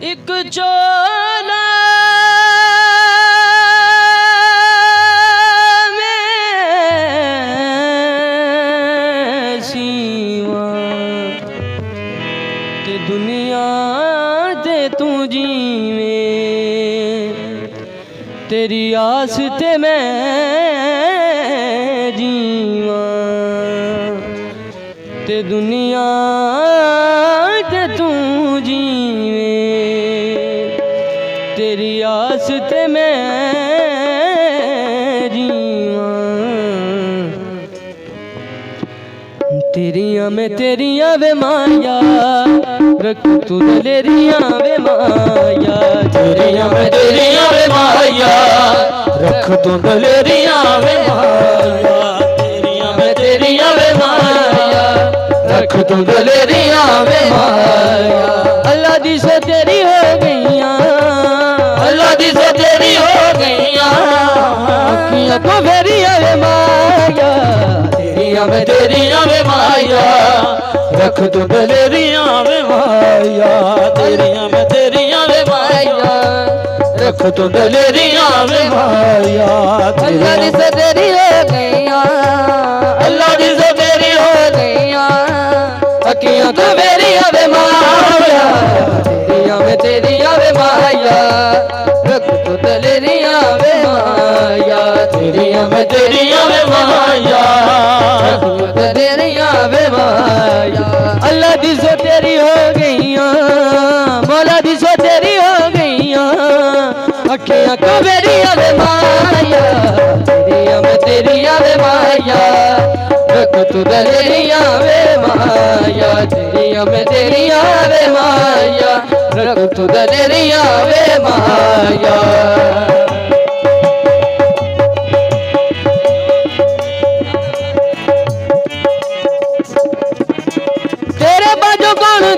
एक चोला दुनिया ते तू जीवे तेरी आस ते मैं जीवा ते दुनिया ते तू जीवे तेरी आस ते मैं जीवा तेरिया में तेरिया वे माया रख तू दलेरिया वे माया तेरिया में तेरिया वे माया रख तू दलेरिया वे माया तेरिया में तेरिया वे माया रख तू दलेरिया वे माया अल्लाह दी से तेरी हो गईया अल्लाह दी से तेरी हो गईया अखियां को फेरिया वे माया तेरिया में तेरिया वे माया रख तू दलेरिया वे माया तेरिया में तेरिया वे माया रख तू दलेरिया वे माया अल्लाह दी से तेरी हो गईया अल्लाह दी से तेरी हो गईया अखियां को फेरिया वे माया तेरिया में तेरिया वे माया रख तू दलेरिया वे माया तेरिया में तेरिया वे माया तेरिया वे माया अल्लाह दी सो तेरी हो गईया मौला दी सो तेरी हो गईया अखियां को बेरिया वे माया तेरिया में तेरिया वे माया रख तू दलेरिया वे माया तेरिया में तेरिया वे माया रख तू दलेरिया वे माया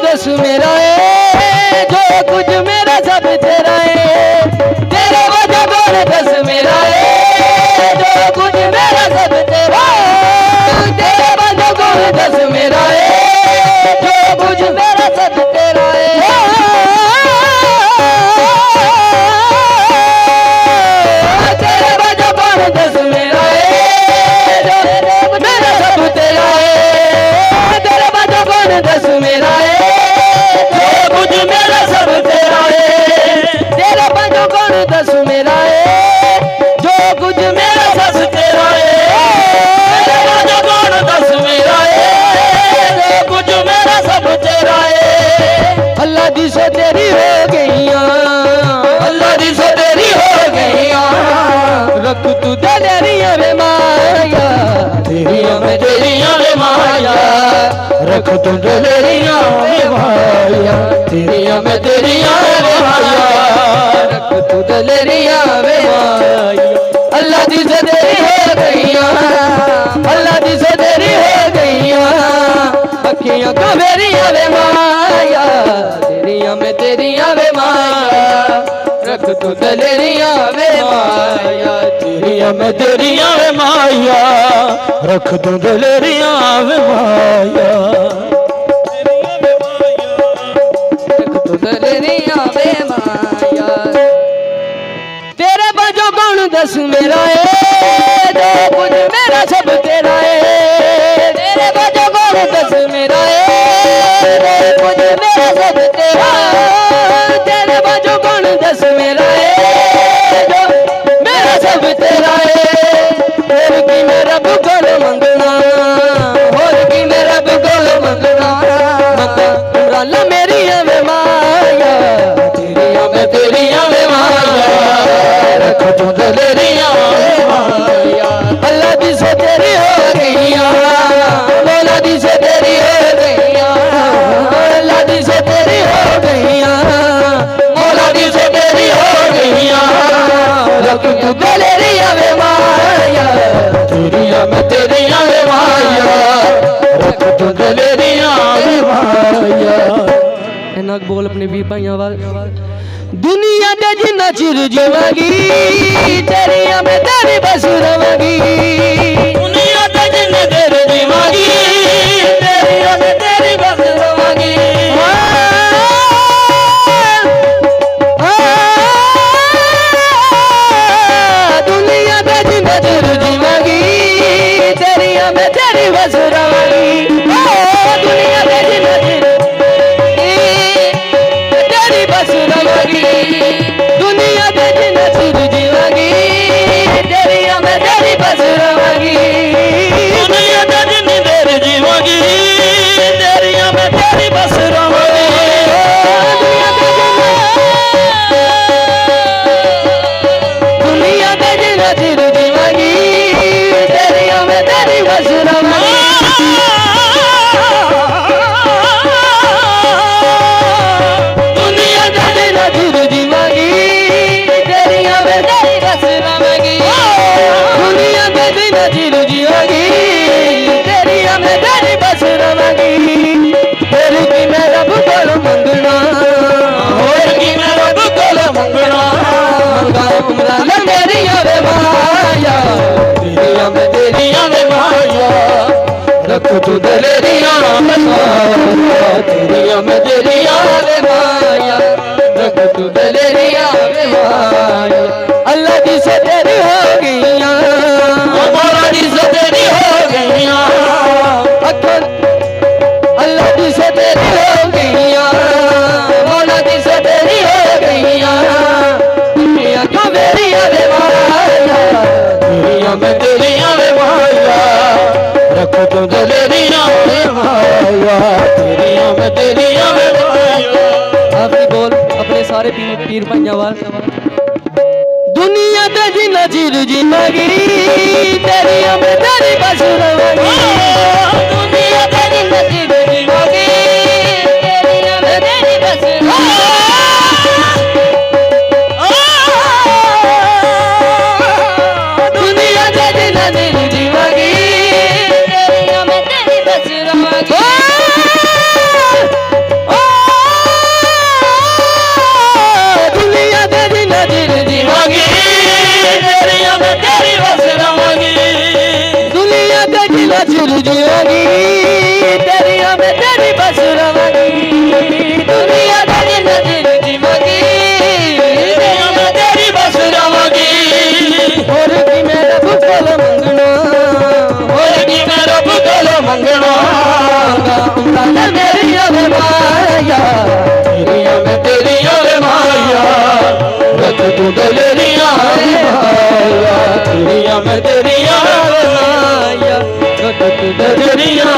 दस मेरा है जो कुछ मेरा सब तेरा है तेरे वजह कौन दस मेरा है जो कुछ मेरा सब तेरा तेरे वजह कौन दस मेरा है जो कुछ मेरा सब तेरा है तेरे वजह कौन दस मेरा है जो मेरा सब तेरा है तेरे वजह कौन दस मेरा है दस मेरा है जो कुछ मेरा सस तेरा है जो कौन दस मेरा है जो कुछ मेरा सब तेरा है अल्लाह दी सो तेरी हो गईया अल्लाह दी सो तेरी हो गईया रख तू दलेरिया वे माया तेरिया में तेरिया वे माया रख तू दलेरिया वे माया तेरिया में तेरिया वे माया रख तू दलेरिया वे माया अल्लाह दी से तेरी हो गईया अल्लाह दी से तेरी हो गईया अखियां को फेरिया वे माया तेरिया में तेरिया वे माया रख तू दलेरिया वे माया तेरिया में तेरिया वे माया रख तू दलेरिया वे माया रख तू दलेरिया वे माया तेरे बाजो कौन दस मेरा है जो कुछ मेरा सब तेरा है तेरे बाजो कौन दस मेरा है जो कुछ मेरा सब तेरा तेरे बाजो कौन दस मेरा है जो मेरा सब तेरा है और की मेरा बुकल मंगना और की मेरा बुकल मंगना मंगला मेरी है माया तेरिया में तेरिया वे माया रख तू दलेरिया वे माया अल्लाह दी से तेरी हो गईया मौला दी से तेरी हो गईया अल्लाह दी से तेरी हो गईया मौला दी से तेरी हो गईया रख तू दलेरिया वे माया तेरिया में तेरिया वे माया रख तू दलेरिया वे माया इन्ना बोल अपने भी भाइयों वाल दुनिया ते जिन्ना चिर जीवांगी तेरिया में तेरी बस रवांगी दुनिया ते जिन्ना चिर जीवांगी तेरिया में तेरी बस रवांगी जीवागी दुनिया दे जिन्ना चिर जीवागी तेरिया मैं तेरी बस रवागी दुनिया दे जिन्नी देर जीवागी तेरिया मैं तेरी बस रवागी दुनिया दे जिन्ना चिर जीवागी तेरिया मैं तेरी बस रवागी रख तू दलेरियां में माया तेरिया में तेरिया वे माया रख तू दलेरिया में माया अल्लाह दी से तेरी हो गईया मौला दी से तेरी हो गईया अल्लाह दी से तेरी हो गईया मौला दी से तेरी हो गईया दुनिया को मेरी वे माया तेरिया में तेरिया वे माया रख तू दलेरियां में माया तेरिया में तेरिया वे माया आप भी बोल अपने सारे पीर भाइयों वाल दुनिया ते जिन्ना चिर जीवागी तेरिया मैं तेरी बस रवागी दुनिया ते जिन्ना चिर जीवागी तेरिया मैं तेरी बस दुनिया ते जिन्ना चिर जीवागी तेरिया मैं तेरी बस रवागी दुनिया ते जिन्ना चिर जीवागी तेरिया में तेरी बस रवागी दुनिया ते जिन्ना चिर जीवागी तेरिया मैं तेरी बस रवागी दुनिया ते जिन्ना चिर जीवागी तेरिया में तेरी बस रवागी और की मैं रब कोल मंगना और की मैं रब कोल मंगना उमरान मेरी वे माया तेरिया में तेरिया वे माया रख तू दलेरियां में माया तेरिया में तेरिया वे माया रख तू दलेरियां